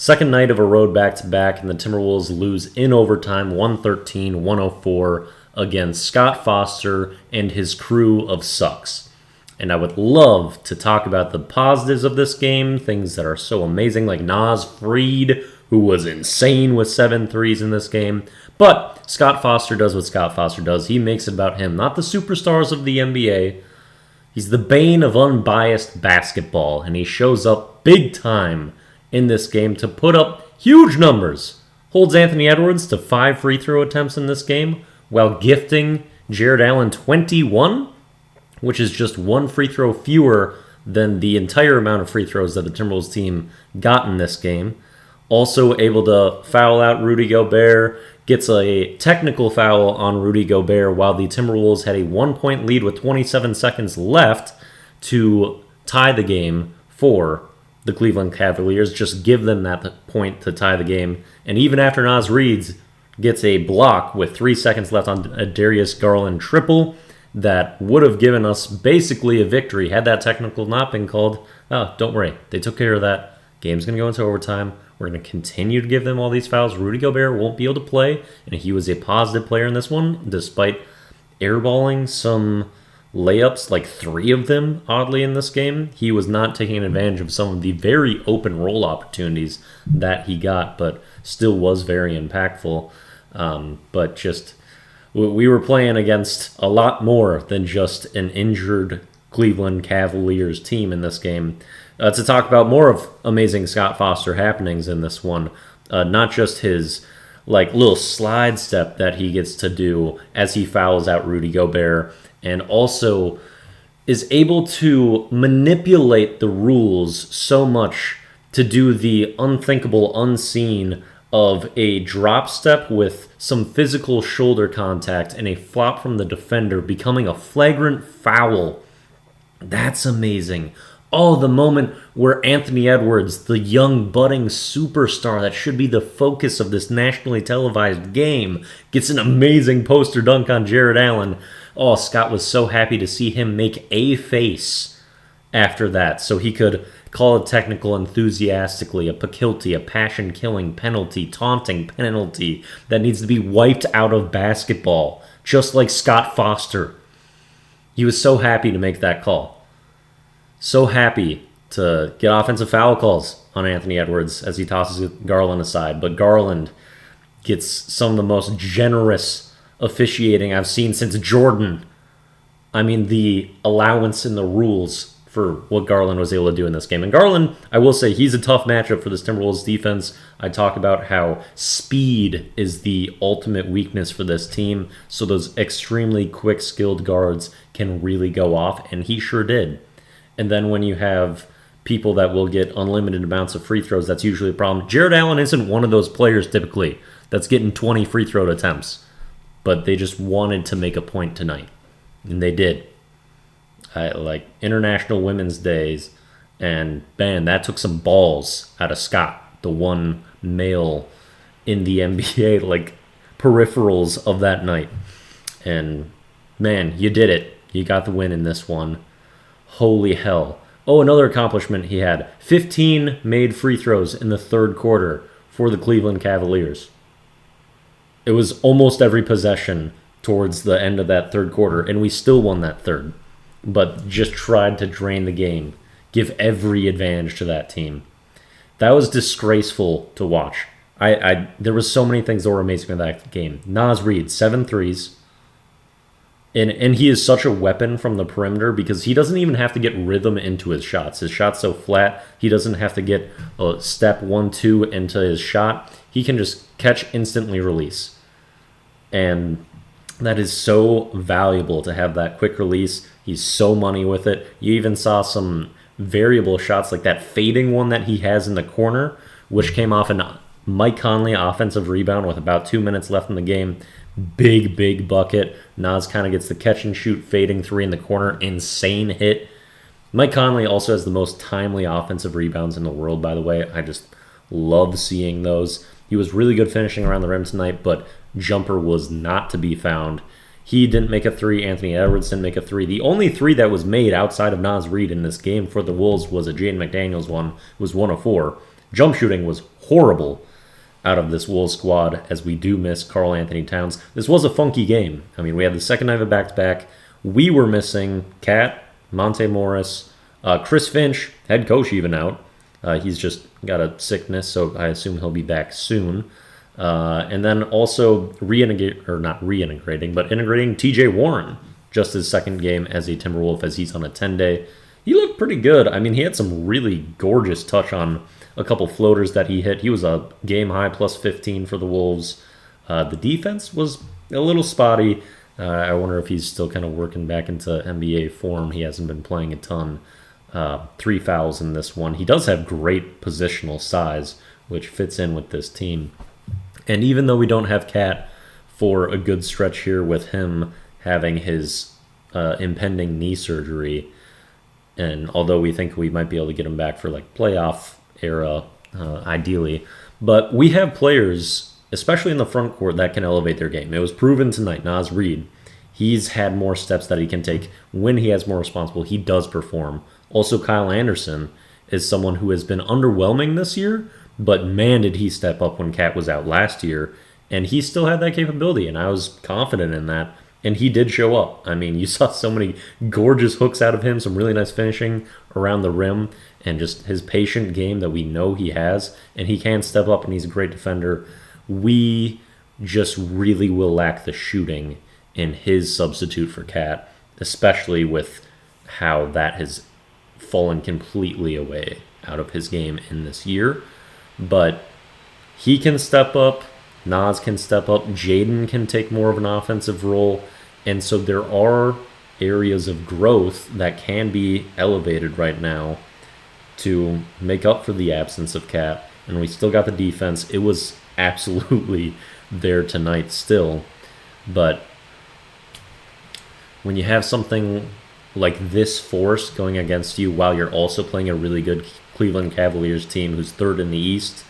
Second night of a road back-to-back, and the Timberwolves lose in overtime 113-104 against Scott Foster and his crew of sucks. And I would love to talk about the positives of this game, things that are so amazing, like Naz Reid, who was insane with 7 threes in this game. But Scott Foster does what Scott Foster does. He makes it about him, not the superstars of the NBA. He's the bane of unbiased basketball, and he shows up big time in this game to put up huge numbers. Holds Anthony Edwards to 5 free throw attempts in this game, while gifting Jared Allen 21, which is just 1 free throw fewer than the entire amount of free throws that the Timberwolves team got in this game. Also able to foul out Rudy Gobert, gets a technical foul on Rudy Gobert while the Timberwolves had a 1-point lead with 27 seconds left to tie the game for the Cleveland Cavaliers. Just give them that point to tie the game. And even after Naz Reid gets a block with 3 seconds left on a Darius Garland triple that would have given us basically a victory had that technical not been called. Oh, don't worry. They took care of that. Game's going to go into overtime. We're going to continue to give them all these fouls. Rudy Gobert won't be able to play, and he was a positive player in this one, despite airballing some layups, like 3 of them, oddly, in this game. He was not taking advantage of some of the very open roll opportunities that he got, but still was very impactful. But just, we were playing against a lot more than just an injured Cleveland Cavaliers team in this game. To talk about more of amazing Scott Foster happenings in this one, not just his little slide step that he gets to do as he fouls out Rudy Gobert, and also is able to manipulate the rules so much to do the unthinkable, unseen of a drop step with some physical shoulder contact and a flop from the defender becoming a flagrant foul. That's amazing. Oh, the moment where Anthony Edwards, the young budding superstar that should be the focus of this nationally televised game, gets an amazing poster dunk on Jared Allen. Oh, Scott was so happy to see him make a face after that, so he could call it technical enthusiastically, a pakilty, a passion-killing penalty, taunting penalty that needs to be wiped out of basketball, just like Scott Foster. He was so happy to make that call. So happy to get offensive foul calls on Anthony Edwards as he tosses Garland aside. But Garland gets some of the most generous officiating I've seen since Jordan. I mean, the allowance in the rules for what Garland was able to do in this game. And Garland, I will say, he's a tough matchup for this Timberwolves defense. I talk about how speed is the ultimate weakness for this team. So those extremely quick, skilled guards can really go off, and he sure did. And then when you have people that will get unlimited amounts of free throws, that's usually a problem. Jared Allen isn't one of those players typically that's getting 20 free throw attempts. But they just wanted to make a point tonight. And they did. Like International Women's Days. And man, that took some balls out of Scott, the one male in the NBA, peripherals of that night. And man, you did it. You got the win in this one. Holy hell. Oh, another accomplishment he had. 15 made free throws in the third quarter for the Cleveland Cavaliers. It was almost every possession towards the end of that third quarter, and we still won that third. But just tried to drain the game. Give every advantage to that team. That was disgraceful to watch. There was so many things that were amazing in that game. Naz Reid, 7 threes. And he is such a weapon from the perimeter because he doesn't even have to get rhythm into his shots. His shot's so flat, he doesn't have to get a step 1-2 into his shot. He can just catch, instantly release. And that is so valuable to have that quick release. He's so money with it. You even saw some variable shots like that fading one that he has in the corner, which came off a Mike Conley offensive rebound with about 2 minutes left in the game. Big bucket. Naz kind of gets the catch and shoot fading 3 in the corner. Insane hit. Mike Conley also has the most timely offensive rebounds in the world, by the way. I just love seeing those. He was really good finishing around the rim tonight, but jumper was not to be found. He didn't make a 3. Anthony Edwards didn't make a 3. The only 3 that was made outside of Naz Reid in this game for the Wolves was a Jaden McDaniels one. It was 1 of 4. Jump shooting was horrible out of this Wolves squad, as we do miss Karl Anthony Towns. This was a funky game. I mean, we had the second night of a back-to-back. We were missing Cat, Monte Morris, Chris Finch, head coach, even out. He's just got a sickness, so I assume he'll be back soon. And then also integrating TJ Warren, just his second game as a Timberwolf, as he's on a 10-day. He looked pretty good. I mean, he had some really gorgeous touch on a couple floaters that he hit. He was a game-high plus 15 for the Wolves. The defense was a little spotty. I wonder if he's still kind of working back into NBA form. He hasn't been playing a ton. 3 fouls in this one. He does have great positional size, which fits in with this team. And even though we don't have Cat for a good stretch here, with him having his impending knee surgery, and although we think we might be able to get him back for like playoff era, ideally, but we have players, especially in the front court, that can elevate their game. It was proven tonight. Naz Reid, he's had more steps that he can take when he has more responsible. He does perform. Also, Kyle Anderson is someone who has been underwhelming this year, but man, did he step up when Cat was out last year, and he still had that capability, and I was confident in that, and he did show up. I mean, you saw so many gorgeous hooks out of him, some really nice finishing around the rim, and just his patient game that we know he has, and he can step up, and he's a great defender. We just really will lack the shooting in his substitute for Cat, especially with how that has fallen completely away out of his game in this year. But he can step up, Naz can step up, Jaden can take more of an offensive role, and so there are areas of growth that can be elevated right now to make up for the absence of Cat. And we still got the defense. It was absolutely there tonight still, but when you have something like this force going against you while you're also playing a really good Cleveland Cavaliers team who's third in the East,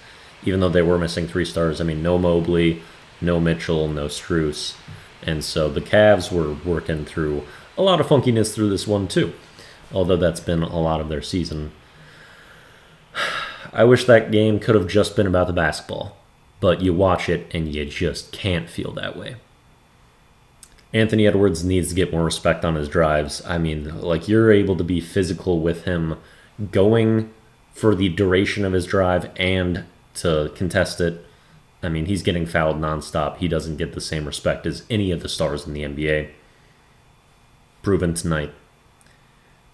even though they were missing 3 stars. I mean, no Mobley, no Mitchell, no Strus. And so the Cavs were working through a lot of funkiness through this one too, although that's been a lot of their season. I wish that game could have just been about the basketball, but you watch it and you just can't feel that way. Anthony Edwards needs to get more respect on his drives. I mean, like, you're able to be physical with him going for the duration of his drive and to contest it. I mean, he's getting fouled nonstop. He doesn't get the same respect as any of the stars in the NBA. Proven tonight.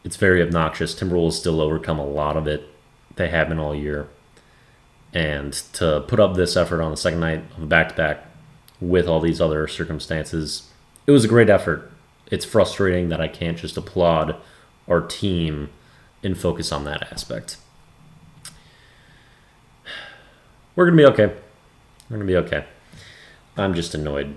It's very obnoxious. Timberwolves still overcome a lot of it. They have been all year. And to put up this effort on the second night of a back-to-back with all these other circumstances, it was a great effort. It's frustrating that I can't just applaud our team and focus on that aspect. We're going to be okay. I'm just annoyed